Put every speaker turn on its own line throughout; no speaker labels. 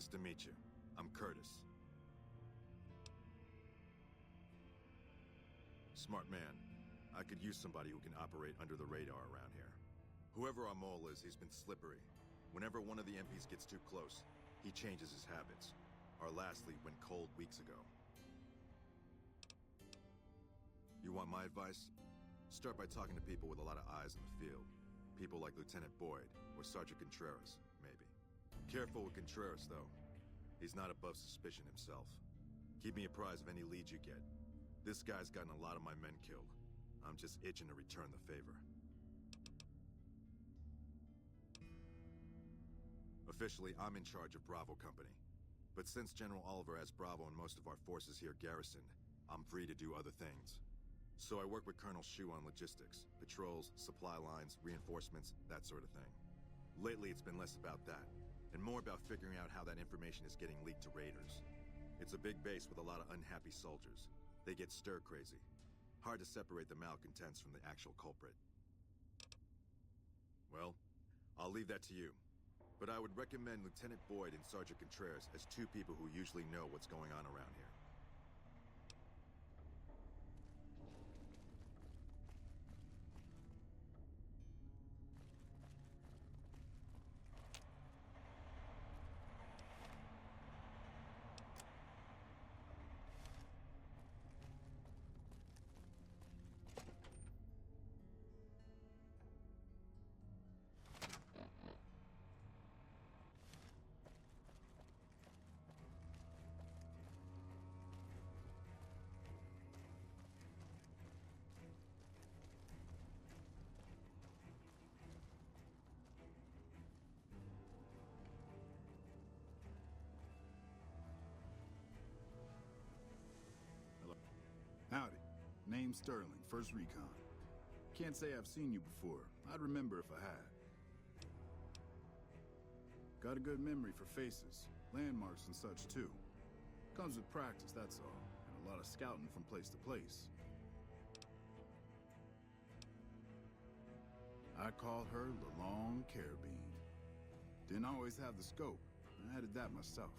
Nice to meet you. I'm Curtis. Smart man. I could use somebody who can operate under the radar around here. Whoever our mole is, he's been slippery. Whenever one of the MPs gets too close, he changes his habits. Our last lead went cold weeks ago. You want my advice? Start by talking to people with a lot of eyes in the field. People like Lieutenant Boyd, or Sergeant Contreras, maybe. Careful with Contreras, though. He's not above suspicion himself. Keep me apprised of any leads you get. This guy's gotten a lot of my men killed. I'm just itching to return the favor. Officially, I'm in charge of Bravo Company. But since General Oliver has Bravo and most of our forces here garrisoned, I'm free to do other things. So I work with Colonel Shu on logistics, patrols, supply lines, reinforcements, that sort of thing. Lately, it's been less about that, and more about figuring out how that information is getting leaked to raiders. It's a big base with a lot of unhappy soldiers. They get stir-crazy. Hard to separate the malcontents from the actual culprit. Well, I'll leave that to you. But I would recommend Lieutenant Boyd and Sergeant Contreras as two people who usually know what's going on around here.
Howdy. Name's Sterling, 1st Recon. Can't say I've seen you before. I'd remember if I had. Got a good memory for faces, landmarks and such too. Comes with practice, that's all, and a lot of scouting from place to place. I call her the Long Carabine. Didn't always have the scope. I added that myself.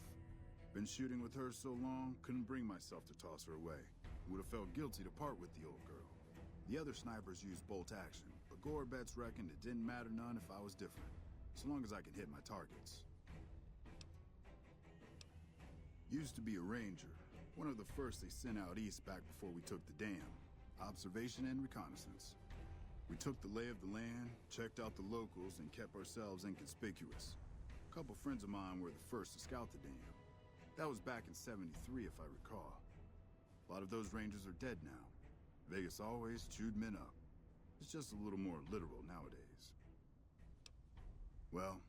Been shooting with her so long, couldn't bring myself to toss her away. Would have felt guilty to part with the old girl. The other snipers used bolt action, but Gorbets reckoned it didn't matter none if I was different, so long as I could hit my targets. Used to be a ranger, one of the first they sent out east back before we took the dam. Observation and reconnaissance. We took the lay of the land, checked out the locals, and kept ourselves inconspicuous. A couple friends of mine were the first to scout the dam. That was back in '73, if I recall. A lot of those rangers are dead now. Vegas always chewed men up. It's just a little more literal nowadays. Well,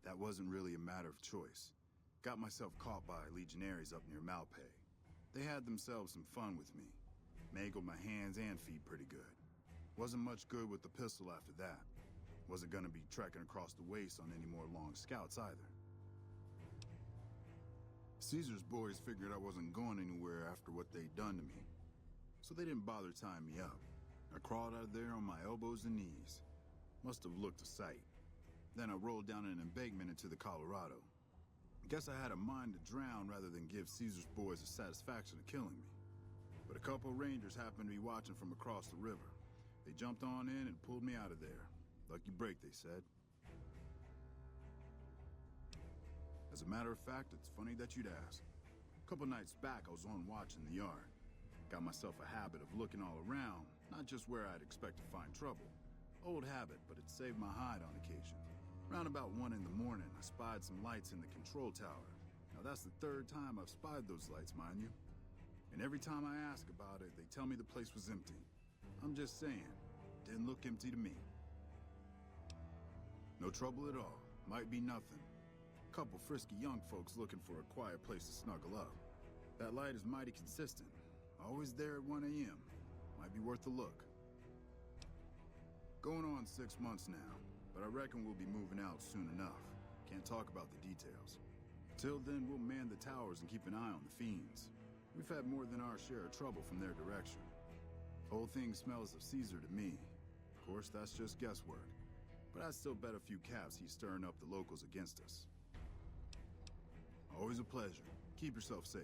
that wasn't really a matter of choice. Got myself caught by legionaries up near Malpay. They had themselves some fun with me. Mangled my hands and feet pretty good. Wasn't much good with the pistol after that. Wasn't gonna be trekking across the waste on any more long scouts either. Caesar's boys figured I wasn't going anywhere after what they'd done to me, so they didn't bother tying me up. I crawled out of there on my elbows and knees. Must have looked a sight. Then I rolled down an embankment into the Colorado. Guess I had a mind to drown rather than give Caesar's boys the satisfaction of killing me. But a couple rangers happened to be watching from across the river. They jumped on in and pulled me out of there. Lucky break, they said. As a matter of fact, it's funny that you'd ask. A couple nights back, I was on watch in the yard. Got myself a habit of looking all around, not just where I'd expect to find trouble. Old habit, but it saved my hide on occasion. Round about 1 in the morning, I spied some lights in the control tower. Now that's the 3rd time I've spied those lights, mind you. And every time I ask about it, they tell me the place was empty. I'm just saying, didn't look empty to me. No trouble at all, might be nothing. Couple frisky young folks looking for a quiet place to snuggle up. That light is mighty consistent. Always there at 1 a.m. Might be worth a look. Going on 6 months now, but I reckon we'll be moving out soon enough. Can't talk about the details. Till then, we'll man the towers and keep an eye on the fiends. We've had more than our share of trouble from their direction. Whole thing smells of Caesar to me. Of course, that's just guesswork. But I'd still bet a few caps he's stirring up the locals against us. Always a pleasure. Keep yourself safe.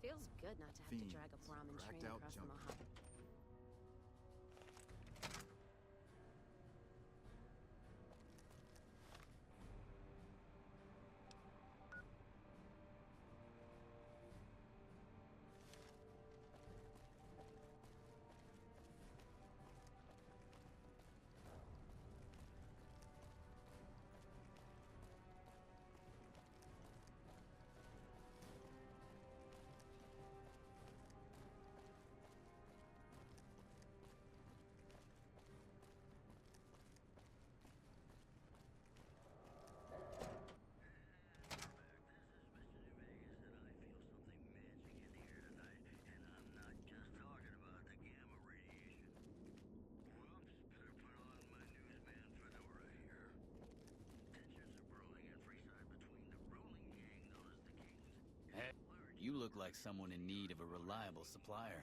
Feels good not to have to drag a Brahmin train across the Mojave.
You look like someone in need of a reliable supplier.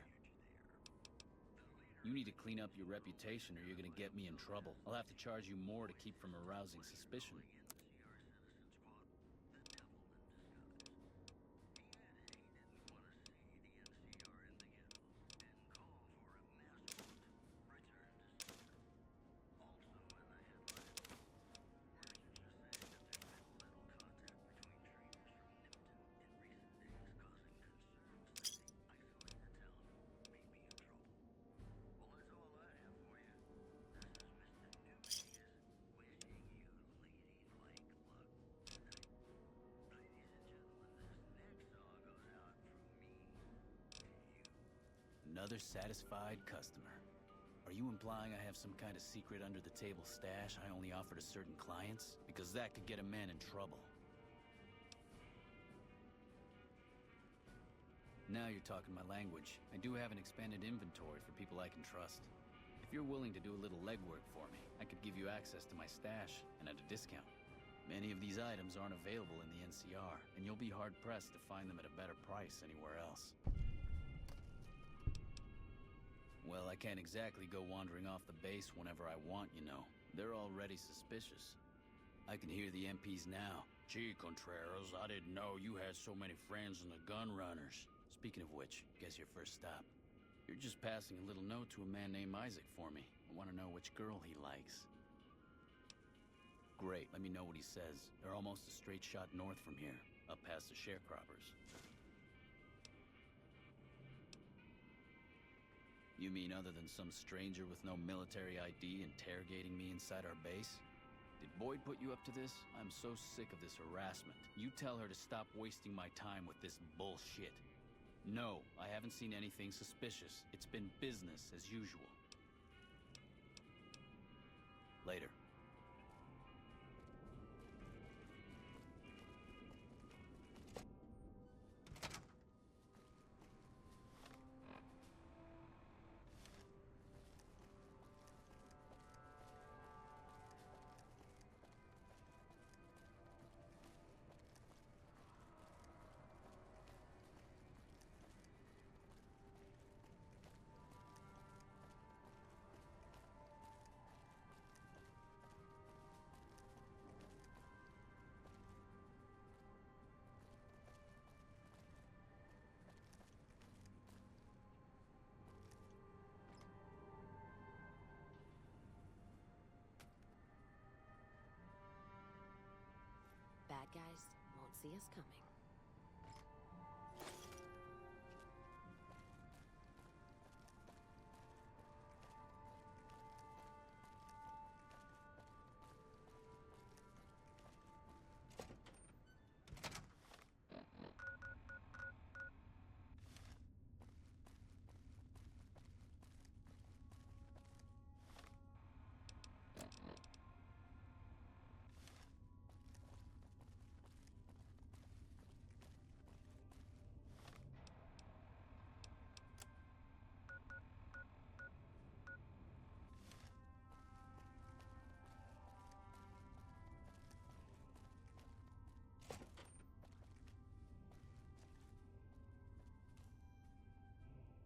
You need to clean up your reputation or you're gonna get me in trouble. I'll have to charge you more to keep from arousing suspicion. Another satisfied customer. Are you implying I have some kind of secret under-the-table stash I only offer to certain clients? Because that could get a man in trouble. Now you're talking my language. I do have an expanded inventory for people I can trust. If you're willing to do a little legwork for me, I could give you access to my stash, and at a discount. Many of these items aren't available in the NCR, and you'll be hard-pressed to find them at a better price anywhere else. Well, I can't exactly go wandering off the base whenever I want, you know. They're already suspicious. I can hear the MPs now. Gee, Contreras, I didn't know you had so many friends in the gun runners. Speaking of which, guess your first stop. You're just passing a little note to a man named Isaac for me. I want to know which girl he likes. Great, let me know what he says. They're almost a straight shot north from here, up past the sharecroppers. You mean other than some stranger with no military ID interrogating me inside our base? Did Boyd put you up to this? I'm so sick of this harassment. You tell her to stop wasting my time with this bullshit. No, I haven't seen anything suspicious. It's been business as usual. Later.
Bad guys won't see us coming.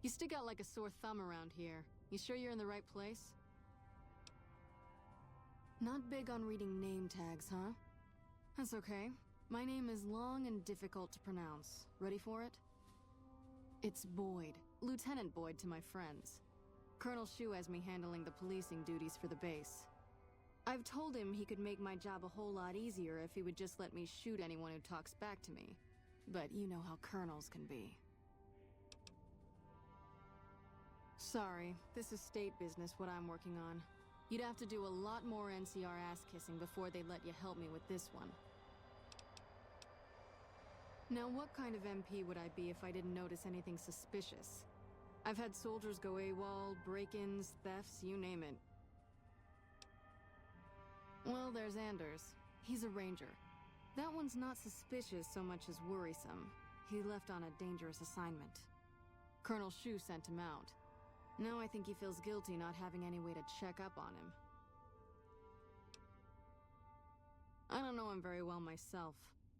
You stick out like a sore thumb around here. You sure you're in the right place? Not big on reading name tags, huh? That's okay. My name is long and difficult to pronounce. Ready for it? It's Boyd. Lieutenant Boyd to my friends. Colonel Shu has me handling the policing duties for the base. I've told him he could make my job a whole lot easier if he would just let me shoot anyone who talks back to me. But you know how colonels can be. Sorry, this is state business what I'm working on. You'd have to do a lot more NCR ass-kissing before they'd let you help me with this one. Now, what kind of MP would I be if I didn't notice anything suspicious? I've had soldiers go AWOL, break-ins, thefts, you name it. Well, there's Anders. He's a ranger. That one's not suspicious so much as worrisome. He left on a dangerous assignment. Colonel Shu sent him out. Now I think he feels guilty not having any way to check up on him. I don't know him very well myself.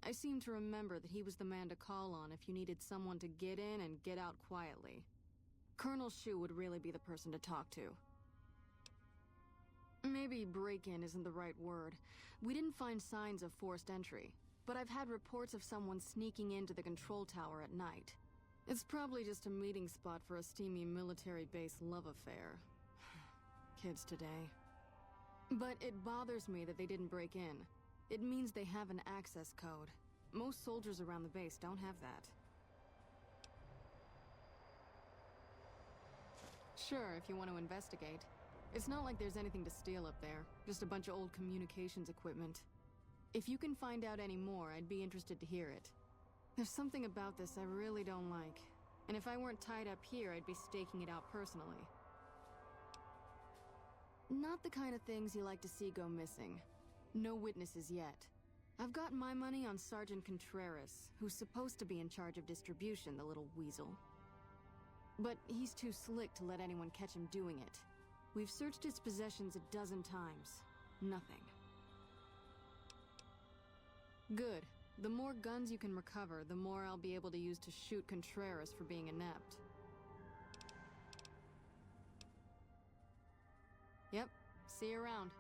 I seem to remember that he was the man to call on if you needed someone to get in and get out quietly. Colonel Shu would really be the person to talk to. Maybe break-in isn't the right word. We didn't find signs of forced entry, but I've had reports of someone sneaking into the control tower at night. It's probably just a meeting spot for a steamy military base love affair. Kids today. But it bothers me that they didn't break in. It means they have an access code. Most soldiers around the base don't have that. Sure, if you want to investigate. It's not like there's anything to steal up there, just a bunch of old communications equipment. If you can find out any more, I'd be interested to hear it. There's something about this I really don't like, and if I weren't tied up here, I'd be staking it out personally. Not the kind of things you like to see go missing. No witnesses yet. I've got my money on Sergeant Contreras, who's supposed to be in charge of distribution, the little weasel. But he's too slick to let anyone catch him doing it. We've searched his possessions a dozen times. Nothing. Good. The more guns you can recover, the more I'll be able to use to shoot Contreras for being inept. Yep. See you around.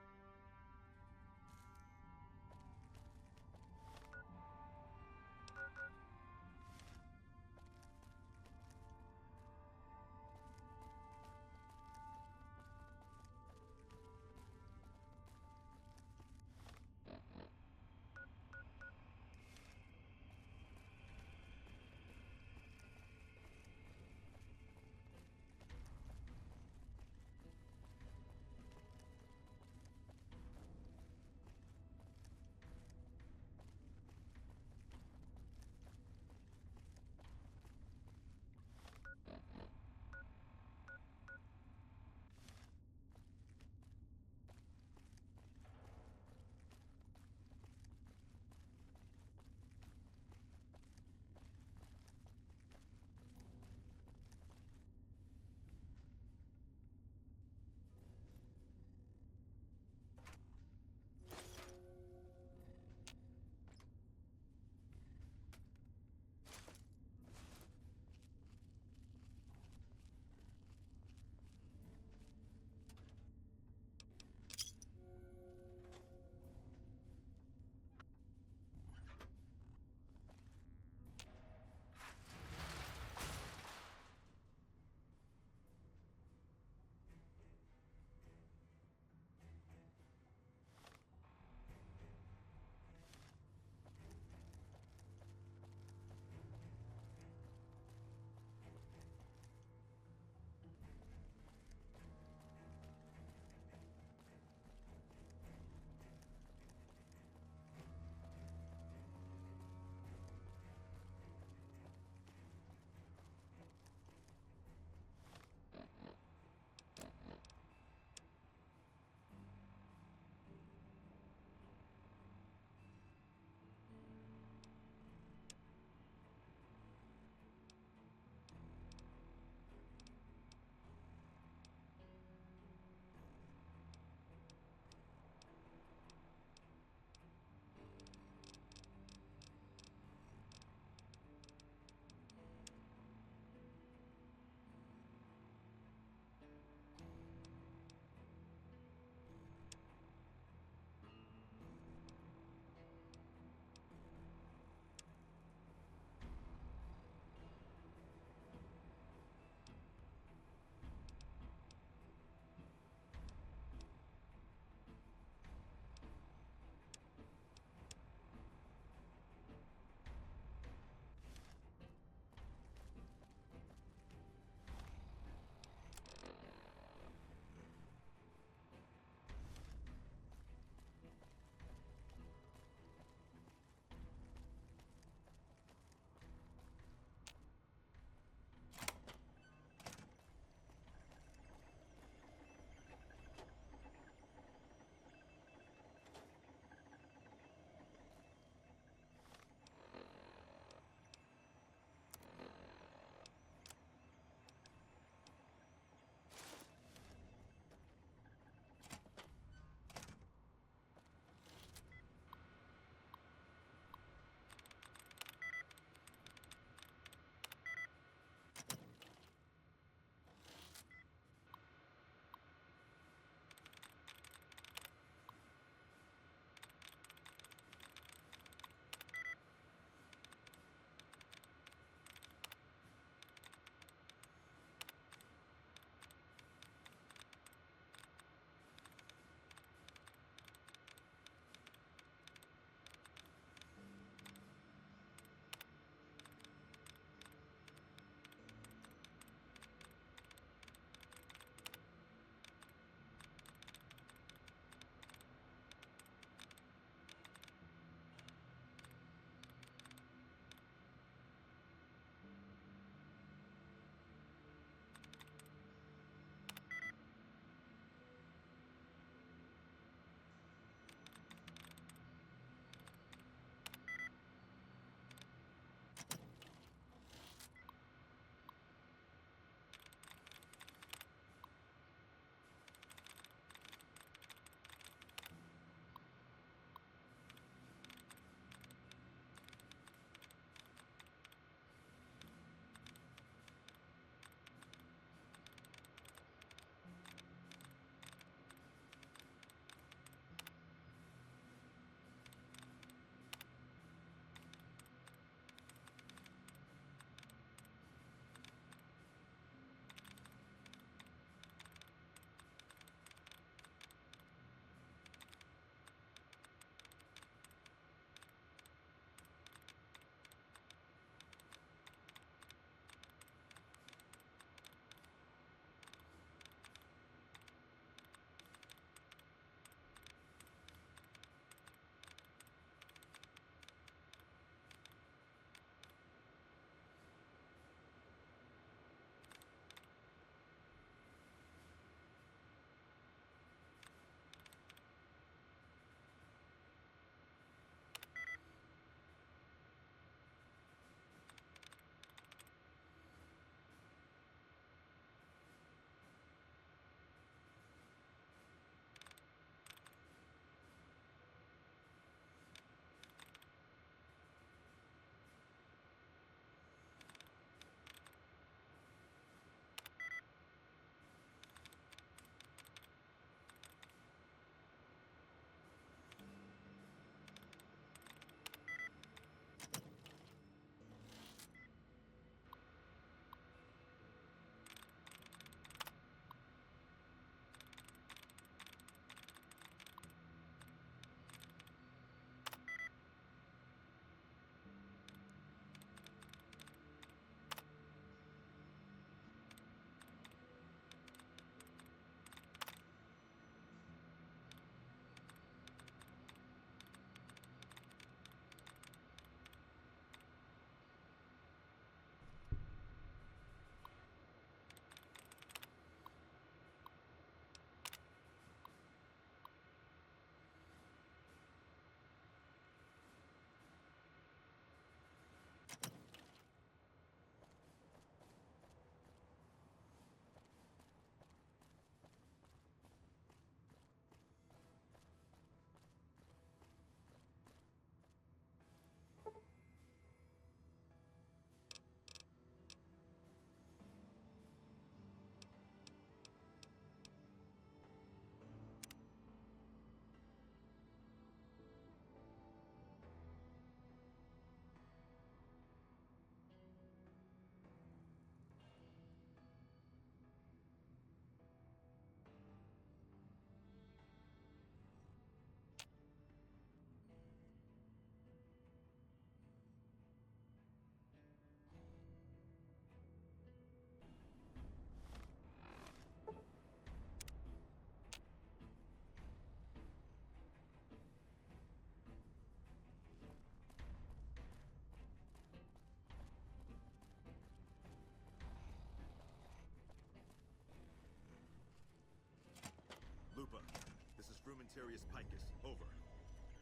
Frumentarius Picus. Over.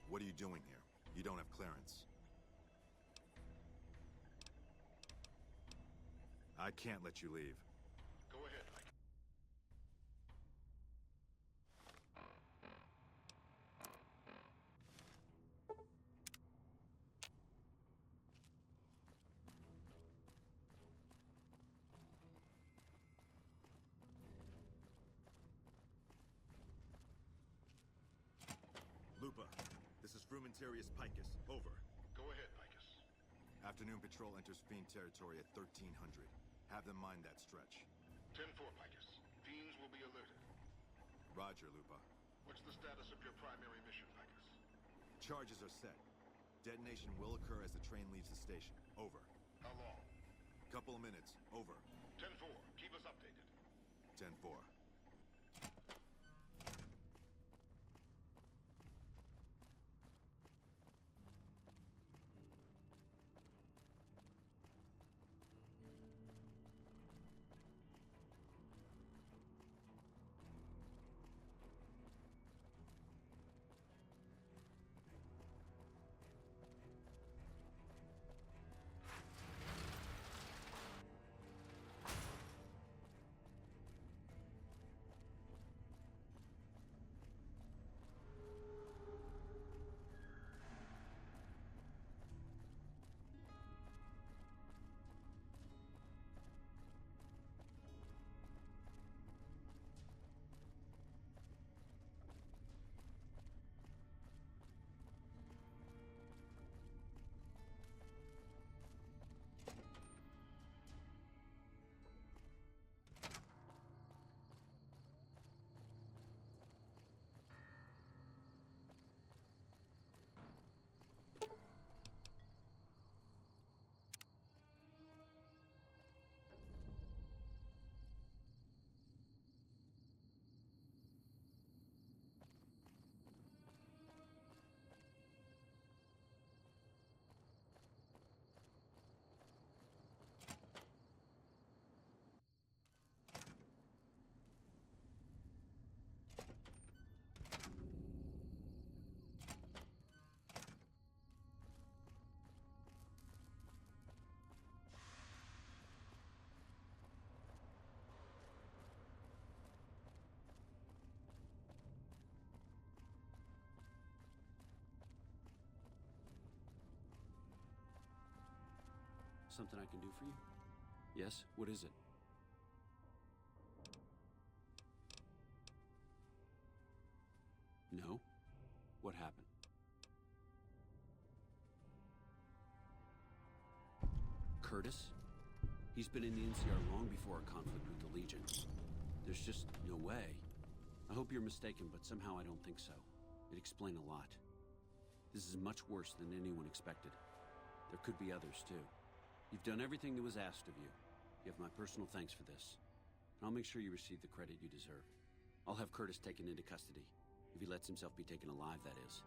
What are you doing here? You don't have clearance. I can't let you leave.
Go ahead, Mike.
Lupa, this is Frumentarius Picus. Over.
Go ahead, Picus.
Afternoon patrol enters Fiend territory at 1300. Have them mind that stretch.
10-4, Picus. Fiends will be alerted.
Roger, Lupa.
What's the status of your primary mission, Picus?
Charges are set. Detonation will occur as the train leaves the station. Over.
How long?
Couple of minutes. Over.
10-4. Keep us updated.
10-4.
Something I can do for you? Yes? What is it? No? What happened? Curtis? He's been in the NCR long before our conflict with the Legion. There's just no way. I hope you're mistaken, but somehow I don't think so. It'd explain a lot. This is much worse than anyone expected. There could be others, too. You've done everything that was asked of you. You have my personal thanks for this. And I'll make sure you receive the credit you deserve. I'll have Curtis taken into custody. If he lets himself be taken alive, that is.